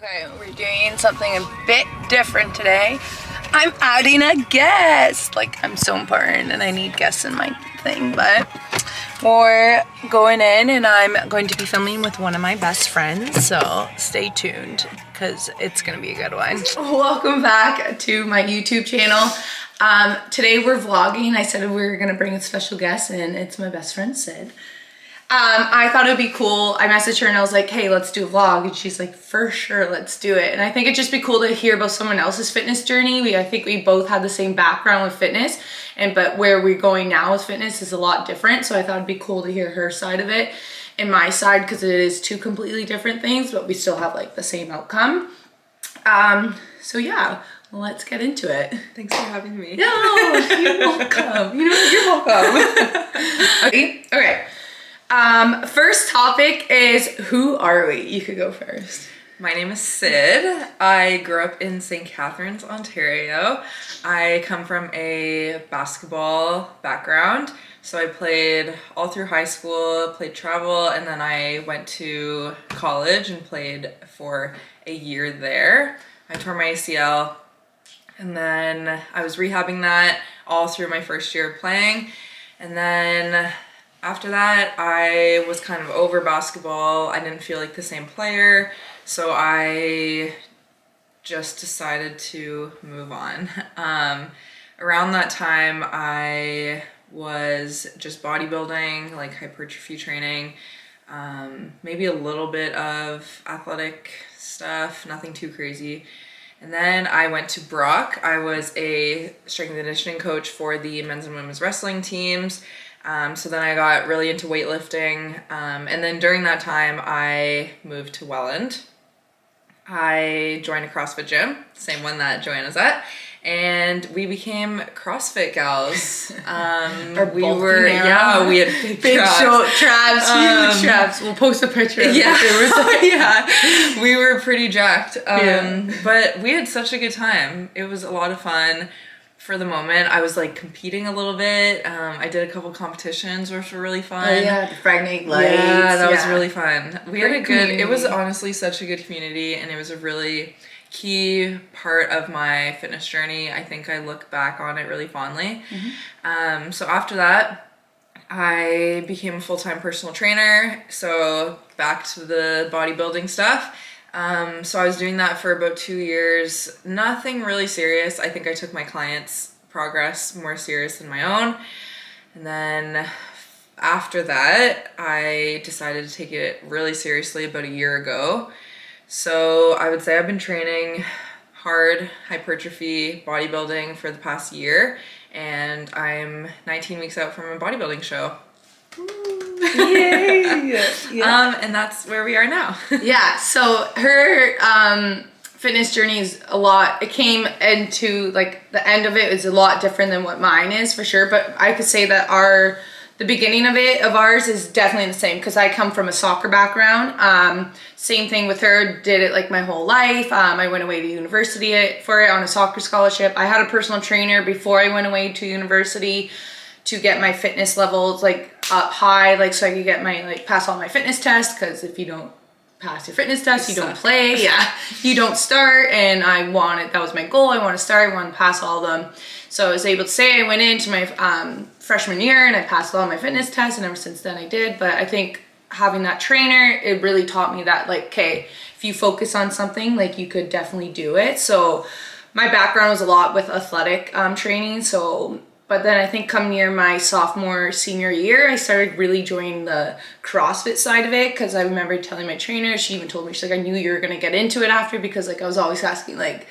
Okay, we're doing something a bit different today. I'm adding a guest. Like, I'm so important and I need guests in my thing, but we're going in and I'm going to be filming with one of my best friends, so stay tuned because it's gonna be a good one. Welcome back to my YouTube channel. Today we're vlogging. I said we were gonna bring a special guest and it's my best friend, Sid. I thought it would be cool. I messaged her and I was like, hey, let's do a vlog. And she's like, for sure, let's do it. And I think it'd just be cool to hear about someone else's fitness journey. I think we both had the same background with fitness, but where we're going now with fitness is a lot different. So I thought it'd be cool to hear her side of it and my side, because it is two completely different things, but we still have like the same outcome. So yeah, let's get into it. Thanks for having me. No, you're welcome. You're welcome. Okay. First topic is, who are we? You could go first. My name is Sid. I grew up in St. Catharines, Ontario. I come from a basketball background. So I played all through high school, played travel, and then I went to college and played for a year there. I tore my ACL, and then I was rehabbing that all through my first year of playing. And then after that, I was kind of over basketball. I didn't feel like the same player, so I just decided to move on. Around that time, I was just bodybuilding, like hypertrophy training, maybe a little bit of athletic stuff, nothing too crazy. And then I went to Brock. I was a strength and conditioning coach for the men's and women's wrestling teams. So then I got really into weightlifting, and then during that time I moved to Welland. I joined a CrossFit gym, same one that Joanna's at, and we became CrossFit gals. We had big short traps, huge traps. We'll post a picture of it. Yeah, we were pretty jacked, but we had such a good time. It was a lot of fun. For the moment, I was like competing a little bit. I did a couple competitions which were really fun. Oh yeah, the fragmented lights. Yeah, that was really fun. We had a good, it was honestly such a good community, and it was a really key part of my fitness journey. I think I look back on it really fondly. So after that, I became a full-time personal trainer. So back to the bodybuilding stuff. So I was doing that for about 2 years, nothing really serious. I think I took my clients' progress more serious than my own. And then after that, I decided to take it really seriously about a year ago. So I would say I've been training hard hypertrophy bodybuilding for the past year, and I'm 19 weeks out from a bodybuilding show. Yay! And that's where we are now. Yeah, so her fitness journey is a lot. It came into, like, the end of it is a lot different than what mine is, for sure, but I could say that the beginning of ours is definitely the same, because I come from a soccer background. Same thing with her, did it like my whole life. I went away to university for it on a soccer scholarship. I had a personal trainer before I went away to university to get my fitness levels like up high, like so I could get my, like, pass all my fitness tests, because if you don't pass your fitness test, you don't play. Yeah, you don't start, and that was my goal. I want to start, I want to pass all of them. So I was able to say I went into my freshman year and I passed all my fitness tests, and ever since then I did. But I think having that trainer, it really taught me that, like, okay, if you focus on something, like, you could definitely do it. So my background was a lot with athletic training, but then I think come near my sophomore, senior year, I started really joining the CrossFit side of it, because I remember telling my trainer, she even told me, she's like, I knew you were going to get into it after, because, like, I was always asking, like,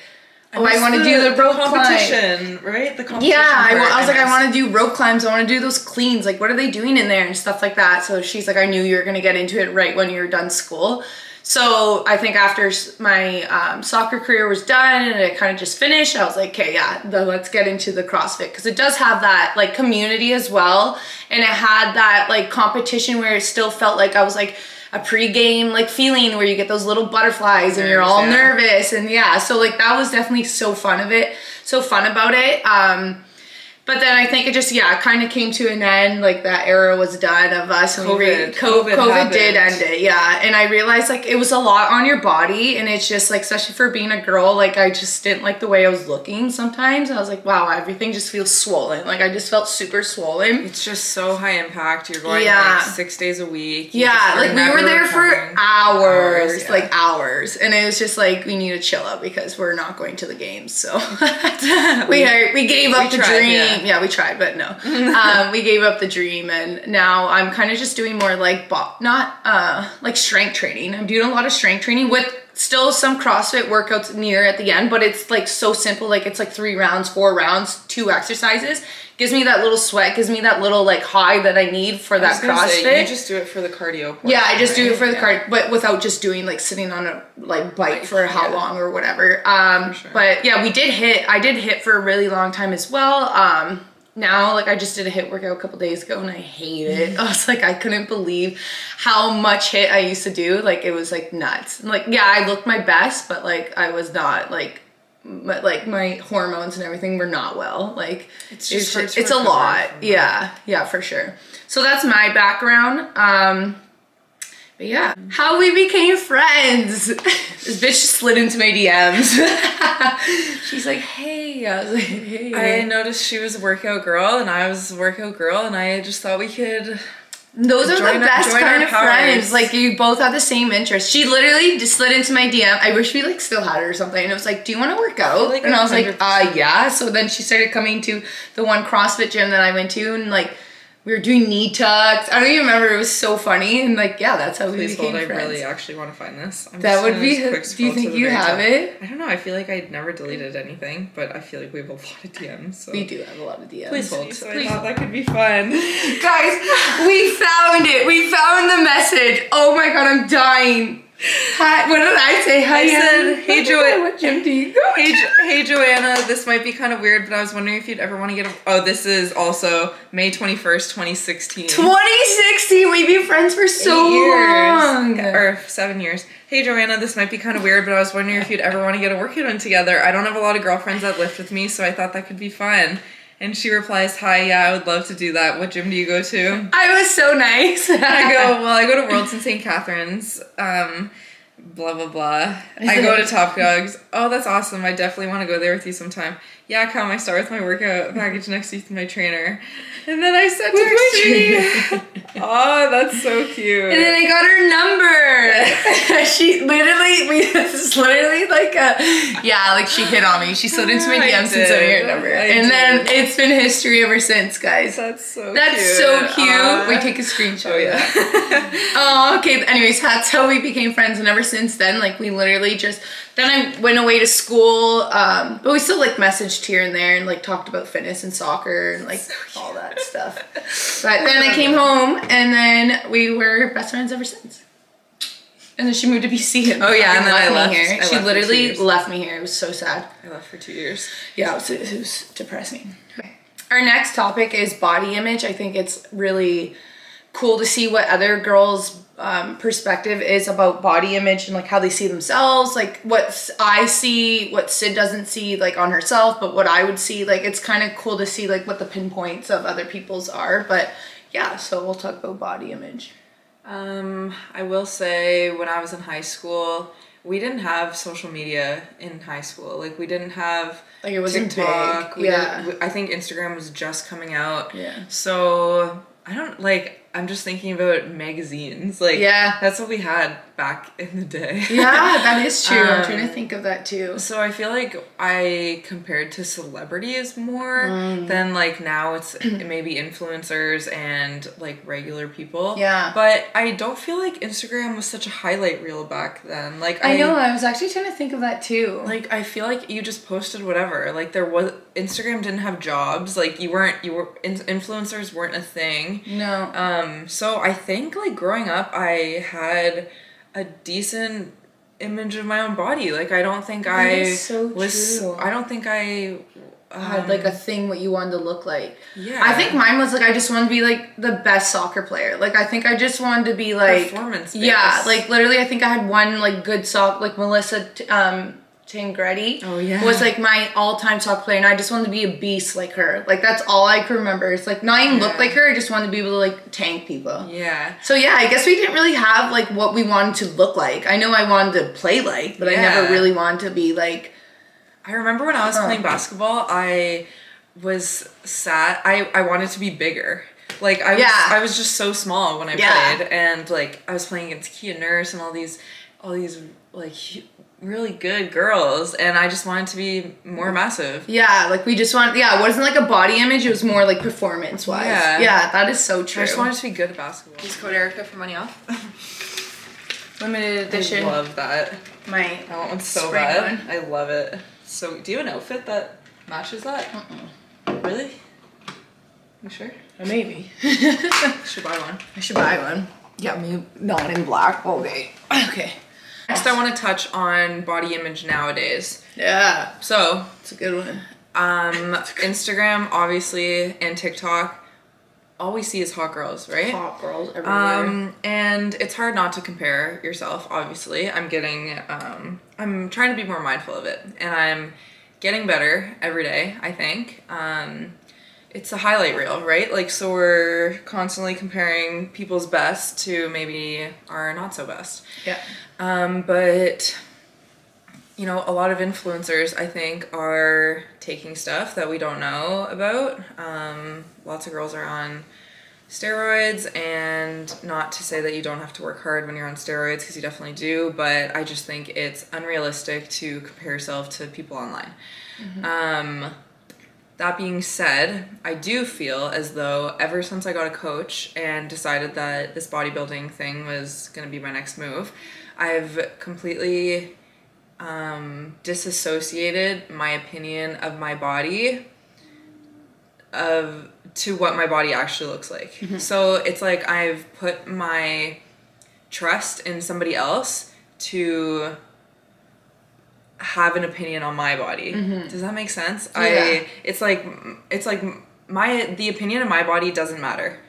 oh, I want to do the rope competition, right? The competition. Yeah, I was like, I want to do rope climbs. I want to do those cleans. Like, what are they doing in there and stuff like that? So she's like, I knew you were going to get into it right when you were done school. So I think after my soccer career was done and it kind of just finished, I was like, okay, yeah, let's get into the CrossFit, because it does have that, like, community as well. And it had that, like, competition where it still felt like I was, like, a pre-game, like, feeling where you get those little butterflies and you're all nervous. And yeah, so, like, that was definitely so fun about it. But then I think it just, yeah, kind of came to an end. Like that era was done of us. COVID did end it, yeah. And I realized like it was a lot on your body, and it's just like, especially for being a girl, like I just didn't like the way I was looking sometimes. I was like, wow, everything just feels swollen. Like I just felt super swollen. It's just so high impact. You're going like 6 days a week. Yeah, like we were there for hours, like hours. And it was just like, we need to chill out because we're not going to the games. So we gave up the dream. Yeah, we tried, but no. We gave up the dream, and now I'm kind of just doing more like, like strength training. I'm doing a lot of strength training with still some CrossFit workouts near at the end, but it's like so simple. Like it's like 3 rounds, 4 rounds, 2 exercises. Gives me that little sweat, gives me that little like high that I need for that CrossFit. Say, you just do it for the cardio portion, yeah, I just do it for the cardio, but without just doing like sitting on a like bike for how long or whatever. But yeah, I did hit for a really long time as well. Now, like I just did a hit workout a couple days ago and I hate it. I was like, I couldn't believe how much hit I used to do. Like it was like nuts. Like, yeah, I looked my best, but like I was not like my hormones and everything were not well. Like it's a lot. Yeah, for sure. So that's my background. But yeah, how we became friends. This bitch slid into my DMs. She's like, hey. I was like, hey. I noticed she was a workout girl and I was a workout girl, and I just thought we could. Those are the best kind of friends. Like you both have the same interests. She literally just slid into my DM. I wish we like still had her or something. And it was like, do you want to work out? And I was like, yeah. So then she started coming to the one CrossFit gym that I went to, and like we were doing knee tucks. I don't even remember. It was so funny. And like, yeah, that's how we became friends. I really actually want to find this. That would be, do you think you have it? I don't know. I feel like I never deleted anything, but I feel like we have a lot of DMs. So. We do have a lot of DMs. Please hold. So I thought that could be fun. Guys, we found it. We found the message. Oh my God, I'm dying. Hi, what did I say? Hi, I said, hey, Joanna. What gym do you go? Hey, Joanna. This might be kind of weird, but I was wondering if you'd ever want to get a. Oh, this is also May 21st, 2016. 2016. We've been friends for so long. Or 7 years. Hey, Joanna. This might be kind of weird, but I was wondering if you'd ever want to get a workout in together. I don't have a lot of girlfriends that lift with me, so I thought that could be fun. And she replies, hi, yeah, I would love to do that. What gym do you go to? I was so nice. I go, well, I go to Worlds in St. Catharines, blah, blah, blah. I go to Top Dogs. Oh, that's awesome. I definitely want to go there with you sometime. Yeah, come. I start with my workout package next week with my trainer. And then I said to my trainer. Oh, that's so cute. And then I got her number. She literally, this is literally like like she hit on me. She slid into my DMs and sent me her number. Then it's been history ever since, guys. That's so cute. That's so cute. Wait, take a screenshot. Oh, yeah. Oh, okay. Anyways, that's how we became friends. And ever since then, like we literally just, then I went away to school, but we still like messaged here and there and like talked about fitness and soccer and like all that stuff. But then I came home and then we were best friends ever since. And then she moved to BC. And oh yeah, and then I left. Here. She literally left me here. It was so sad. I left for 2 years. Yeah, it was depressing. Our next topic is body image. I think it's really cool to see what other girls' perspective is about body image and like how they see themselves, like what I see, what Sid doesn't see like on herself, but what I would see. Like it's kind of cool to see like what the pinpoints of other people's are. But yeah, so we'll talk about body image. I will say when I was in high school, we didn't have social media in high school. Like we didn't have like it wasn't TikTok. Big. Yeah. I think Instagram was just coming out. Yeah. So I don't like. I'm just thinking about magazines. Like, yeah, that's what we had back in the day. Yeah, that is true. I'm trying to think of that too. So I feel like I compared to celebrities more than like now it's maybe influencers and like regular people. Yeah. But I don't feel like Instagram was such a highlight reel back then. Like I know, I was actually trying to think of that too. Like I feel like you just posted whatever. Like Instagram didn't have jobs. Like influencers weren't a thing. No. So I think like growing up I had a decent image of my own body. Like I don't think I had like a thing what you wanted to look like. Yeah. I think mine was like I just wanted to be like the best soccer player. Like I think I just wanted to be like performance based. Yeah, like literally I think I had one like good like Melissa Tangredi Oh, yeah. was like my all-time soccer player, and I just wanted to be a beast like her. Like that's all I can remember. It's like not even look like her. I just wanted to be able to like tank people. Yeah. So yeah, I guess we didn't really have like what we wanted to look like. I know I wanted to play like, but I never really wanted to be like. I remember when I was playing basketball, I was sad. I wanted to be bigger. Like I was just so small when I played, and like I was playing against Kia Nurse and all these like really good girls, and I just wanted to be more massive. Yeah, like we just want. Yeah, it wasn't like a body image. It was more like performance wise. Yeah, that is so true. I just wanted to be good at basketball. Use code Erica for money off. Limited edition. I love that. I want one so bad. I love it. So, do you have an outfit that matches that? Really? You sure? Maybe. Should buy one. I should buy one. Yeah, maybe not in black. Okay. Okay. Next, I want to touch on body image nowadays. Yeah. So, it's a good one. Instagram, obviously, and TikTok, all we see is hot girls, right? Hot girls everywhere. And it's hard not to compare yourself, obviously. I'm trying to be more mindful of it, and I'm getting better every day, I think. It's a highlight reel, right? Like, so we're constantly comparing people's best to maybe our not so best. Yeah. But, you know, a lot of influencers, I think, are taking stuff that we don't know about. Lots of girls are on steroids, and not to say that you don't have to work hard when you're on steroids, because you definitely do, but I just think it's unrealistic to compare yourself to people online. That being said, I do feel as though ever since I got a coach and decided that this bodybuilding thing was going to be my next move, I've completely disassociated my opinion of my body to what my body actually looks like. So it's like I've put my trust in somebody else to have an opinion on my body. Does that make sense? Yeah. It's like the opinion of my body doesn't matter.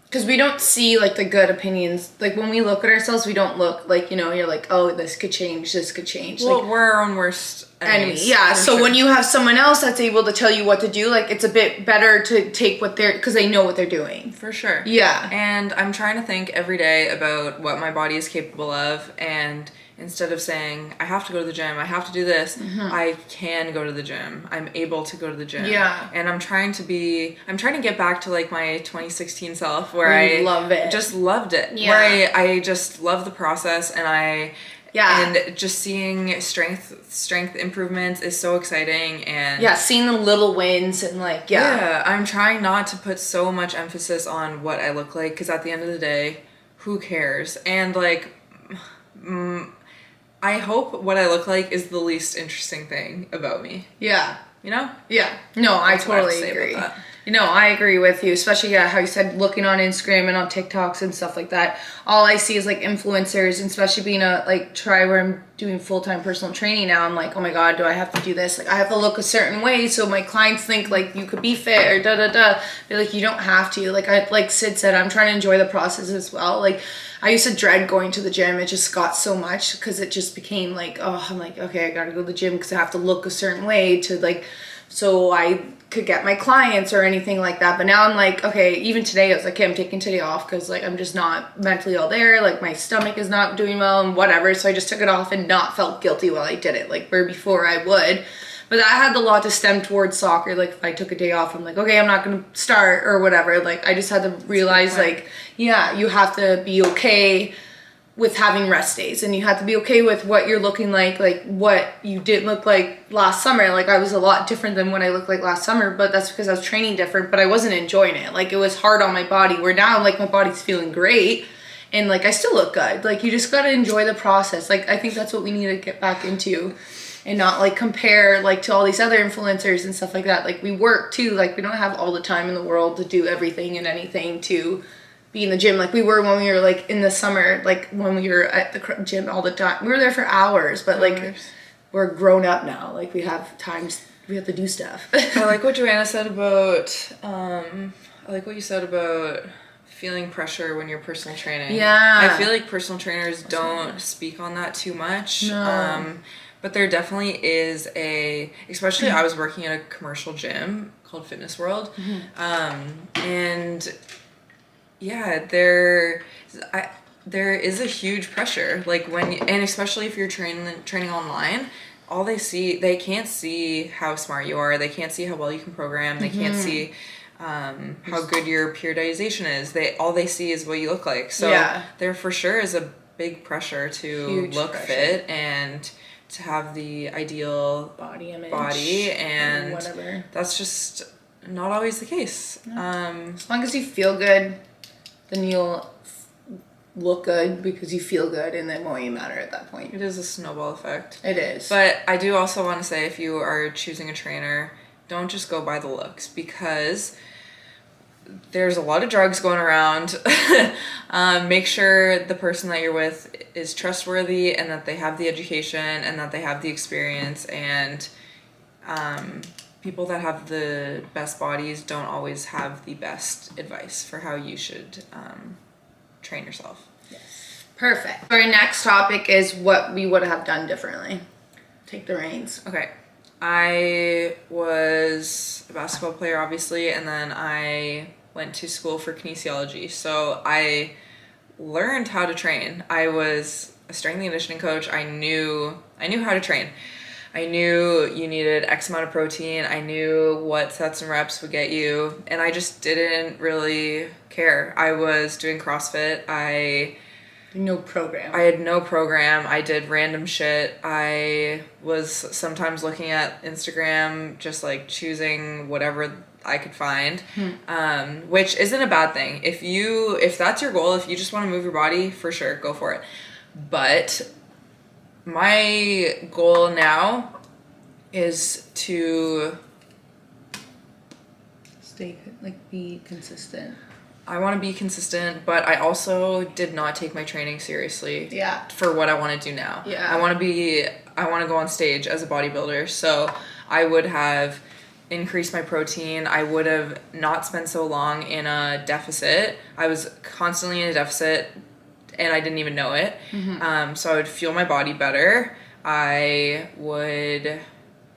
Because we don't see like the good opinions. Like when we look at ourselves, we don't look like, you know, you're like, oh, this could change, this could change. Well, like, we're our own worst enemy. Yeah, so when you have someone else that's able to tell you what to do, like it's a bit better to take what they're, because they know what they're doing. For sure. Yeah. And I'm trying to think every day about what my body is capable of, and instead of saying, I have to go to the gym, I have to do this, I can go to the gym. I'm able to go to the gym. Yeah. And I'm trying to get back to like my 2016 self where I love it. Just loved it. Yeah. Where I just love the process, and and just seeing strength improvements is so exciting. And seeing the little wins and like, I'm trying not to put so much emphasis on what I look like, because at the end of the day, who cares? And like, I hope what I look like is the least interesting thing about me. Yeah. You know? Yeah. No, I That's what I have to totally say agree. about that. You know, I agree with you, especially how you said looking on Instagram and on TikToks and stuff like that. All I see is like influencers, and especially being where I'm doing full-time personal training now. I'm like, oh my God, do I have to do this? Like I have to look a certain way so my clients think like you could be fit or da-da-da. But like you don't have to. Like Sid said, I'm trying to enjoy the process as well. Like I used to dread going to the gym. It just got so much because it just became like, oh, I'm like, okay, I gotta go to the gym because I have to look a certain way to like, so I could get my clients or anything like that. But now I'm like, okay, even today I was like, okay, I'm taking today off because like I'm just not mentally all there. Like my stomach is not doing well and whatever. So I just took it off and not felt guilty while I did it, like where before I would. But that had a lot to stem towards soccer. Like if I took a day off, I'm like, okay, I'm not gonna start or whatever. Like I just had to realize like, yeah, you have to be okay with having rest days, and you have to be okay with what you're looking like what you didn't look like last summer. Like I was a lot different than what I looked like last summer, but that's because I was training different, but I wasn't enjoying it. Like it was hard on my body, where now like my body's feeling great and like I still look good. Like you just got to enjoy the process. Like I think that's what we need to get back into, and not like compare like to all these other influencers and stuff like that. Like we work too, like we don't have all the time in the world to do everything and anything to be in the gym like we were when we were like in the summer, like when we were at the gym all the time. We were there for hours, but like we're grown up now. Like we have times we have to do stuff. I like what Joanna said about I like what you said about feeling pressure when you're personal training. Yeah. I feel like personal trainers don't speak on that too much. No. But there definitely is especially I was working at a commercial gym called Fitness World. And yeah, there is a huge pressure. Like and especially if you're training online, they can't see how smart you are. They can't see how well you can program. They can't see how good your periodization is. All they see is what you look like. So there for sure is a big pressure to look fit and to have the ideal body image, and whatever. That's just not always the case. No. As long as you feel good, then you'll look good because you feel good, and then won't even matter at that point. It is a snowball effect. It is. But I do also want to say, if you are choosing a trainer, don't just go by the looks, because there's a lot of drugs going around. Make sure the person that you're with is trustworthy, and that they have the education, and that they have the experience, and people that have the best bodies don't always have the best advice for how you should train yourself. Yes. Perfect. Our next topic is what we would have done differently. Take the reins. Okay. I was a basketball player, obviously, and then I went to school for kinesiology. So I learned how to train. I was a strength and conditioning coach. I knew how to train. I knew you needed X amount of protein. I knew what sets and reps would get you, and I just didn't really care. I was doing CrossFit. No program. I had no program. I did random shit. I was sometimes looking at Instagram, just like choosing whatever I could find, which isn't a bad thing. If that's your goal, if you just want to move your body, for sure, go for it. But my goal now is to be consistent. I want to be consistent, but I also did not take my training seriously. Yeah. For what I want to do now. Yeah. I want to go on stage as a bodybuilder. So I would have increased my protein. I would have not spent so long in a deficit. I was constantly in a deficit, and I didn't even know it. So I would feel my body better. I would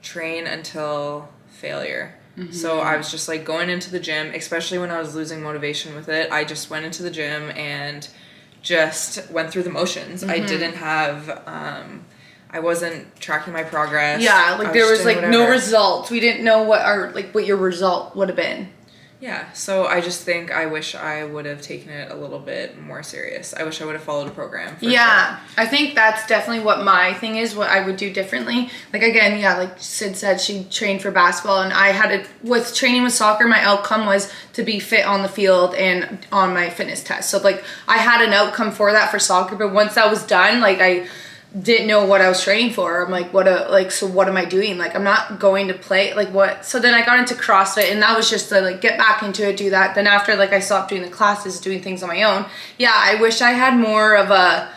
train until failure. So I was just like going into the gym, especially when I was losing motivation with it. I just went into the gym and just went through the motions. I didn't have, I wasn't tracking my progress. Yeah, like there was like no results. We didn't know what your result would have been. Yeah, so I just think I wish I would have taken it a little bit more serious. I wish I would have followed a program. Yeah, sure. I think that's definitely what my thing is, what I would do differently. Like again, yeah, like Sid said, she trained for basketball, and I had with training with soccer, my outcome was to be fit on the field and on my fitness test. So like I had an outcome for that for soccer, but once that was done, like I didn't know what I was training for. I'm like, so what am I doing? Like, I'm not going to play, like what? So then I got into CrossFit, and that was just to like get back into it, do that. Then after like I stopped doing the classes, doing things on my own. Yeah, I wish I had more of a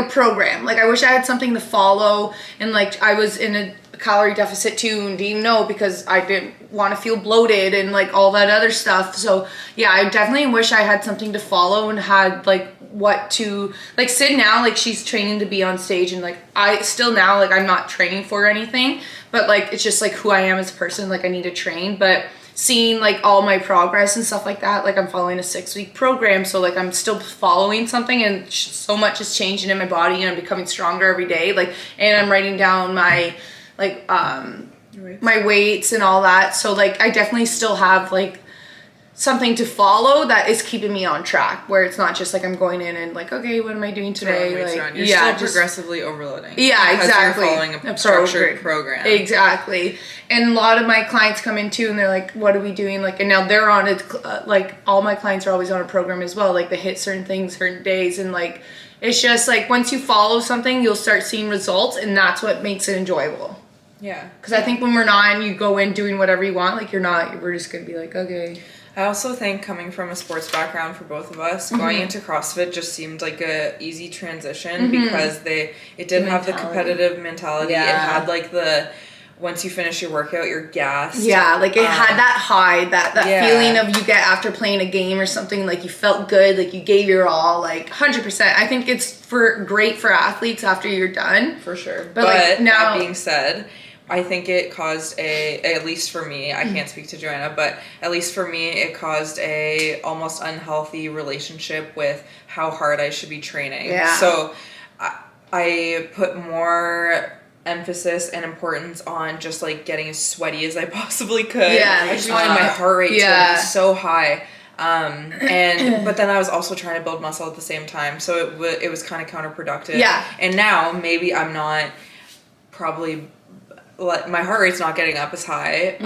program. Like I wish I had something to follow, and like I was in a calorie deficit too, and didn't know because I didn't want to feel bloated and like all that other stuff. So yeah, I definitely wish I had something to follow and had like what to like. Sid now, like she's training to be on stage, and like I still now, like I'm not training for anything, but like it's just like who I am as a person. Like I need to train, but seeing like all my progress and stuff like that, like I'm following a 6-week program, so like I'm still following something, and so much is changing in my body, and I'm becoming stronger every day. Like, and I'm writing down my like my weights and all that. So like I definitely still have like something to follow that is keeping me on track, where it's not just like I'm going in and like, okay, what am I doing today? Like, you're still progressively overloading. Yeah, exactly. You're following a structured program. Exactly. And a lot of my clients come in too, and they're like, what are we doing? Like, and now they're on it. Like all my clients are always on a program as well. Like they hit certain things, certain days, and like it's just like once you follow something, you'll start seeing results, and that's what makes it enjoyable. Yeah. Because I think when we're not, and you go in doing whatever you want, like we're just gonna be like, okay. I also think coming from a sports background for both of us, going into CrossFit just seemed like a easy transition because it didn't have the competitive mentality. Yeah. It had like the once you finish your workout, you're gassed. Yeah, like it had that high, that feeling of you get after playing a game or something, like you felt good, like you gave your all, like 100%. I think it's great for athletes after you're done. For sure. But like, now, that being said, I think it caused at least for me, I can't speak to Joanna, but at least for me, it caused a almost unhealthy relationship with how hard I should be training. Yeah. So I put more emphasis and importance on just like getting as sweaty as I possibly could. Yeah, I just wanted my heart rate to be so high. But then I was also trying to build muscle at the same time, so it was kind of counterproductive. Yeah. And now maybe I'm not probably, my heart rate's not getting up as high,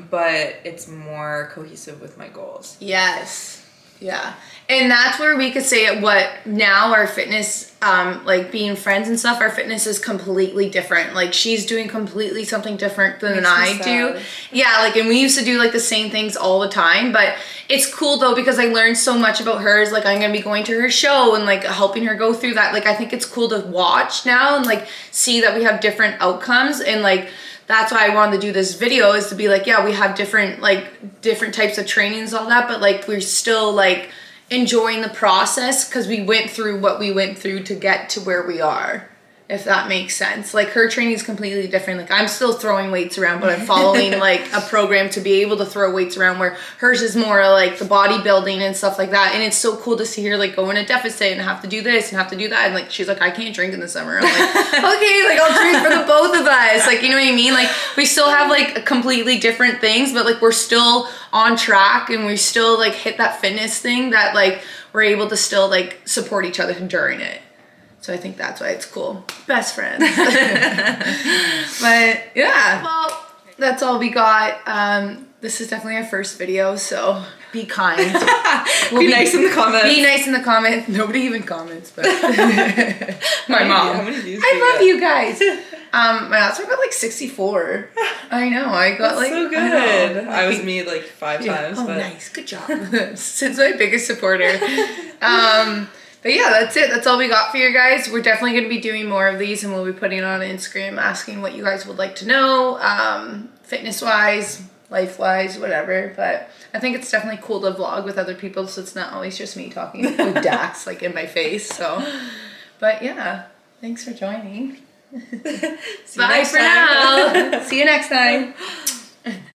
but it's more cohesive with my goals. Yes. Yeah. And that's where we could say what now our fitness, like being friends and stuff, our fitness is completely different. Like she's doing completely something different than I do. Yeah, like, and we used to do like the same things all the time, but it's cool though because I learned so much about hers. Like I'm gonna be going to her show and like helping her go through that. Like I think it's cool to watch now and like see that we have different outcomes, and like that's why I wanted to do this video, is to be like, yeah, we have different types of trainings, all that, but like we're still like enjoying the process because we went through what we went through to get to where we are, if that makes sense. Like her training is completely different. Like I'm still throwing weights around, but I'm following like a program to be able to throw weights around, where hers is more like the bodybuilding and stuff like that. And it's so cool to see her like go in a deficit and have to do this and have to do that. And like she's like, I can't drink in the summer. I'm like, okay, like I'll drink for the both of us. Like, you know what I mean? Like we still have like completely different things, but like we're still on track and we still like hit that fitness thing that like we're able to still like support each other during it. So I think that's why it's cool. Best friends. But yeah, well, that's all we got. This is definitely our first video, so be kind. Be nice in the comments. Be nice in the comments. Nobody even comments, but my mom. How many views I love you guys. My last one got like 64. I know. I got like so good. I was me like 5 times. Oh, but nice. Good job. Since my biggest supporter. But yeah, that's it. That's all we got for you guys. We're definitely going to be doing more of these, and we'll be putting it on Instagram, asking what you guys would like to know, fitness-wise, life-wise, whatever. But I think it's definitely cool to vlog with other people, so it's not always just me talking with Dax like in my face. So, but yeah, thanks for joining. Bye for now. See you next time.